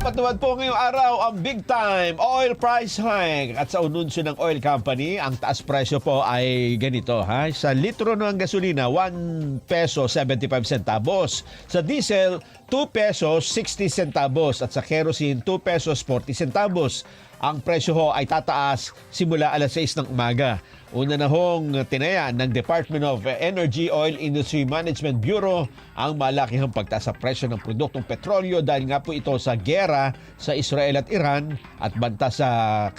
Ipapatuwad po ngayong araw ang big time oil price hike. At sa anunsyo ng oil company, ang taas presyo po ay ganito. Sa litro ng gasolina, 1 peso 75 centavos. Sa diesel, 2 pesos 60 centavos. At sa kerosene, 2 pesos 40 centavos. Ang presyo ho ay tataas simula alas 6 ng umaga. Una na hong tinaya ng Department of Energy Oil Industry Management Bureau ang malakihang pagtaas sa presyo ng produktong petrolyo dahil nga po ito sa giyera sa Israel at Iran at banta sa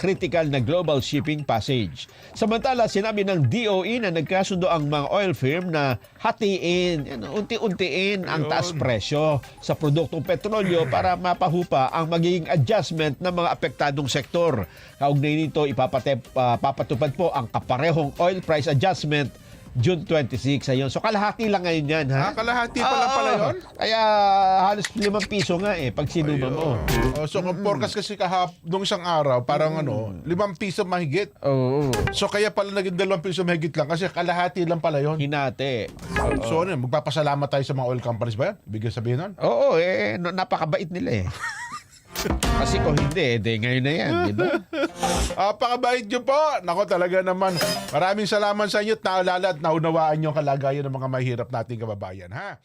critical na global shipping passage. Samantala, sinabi ng DOE na nagkasundo ang mga oil firm na hatiin, unti-untiin ang taas presyo sa produktong petrolyo para mapahupa ang magiging adjustment ng mga apektadong sektor. Kaugnay nito, papatupad po ang kaparehong oil price adjustment June 26. Ayun. So kalahati lang ngayon yan. Kalahati pala yun? Kaya halos 5 piso nga pag sinuma mo. So kung forecast kasi nung isang araw, parang 5 piso mahigit. Oo. So kaya pala naging 2 piso mahigit lang kasi kalahati lang pala yun. Hinati. So magpapasalamat tayo sa mga oil companies ba yan? Ibig sabihin nun? Oo, napakabait nila Kasi kung hindi, ngayon na yan, di ba? Pakabait nyo po. Nako talaga naman. Maraming salamat sa inyo at naalala at naunawaan nyo ang kalagayan ng mga mahirap nating kababayan, ha?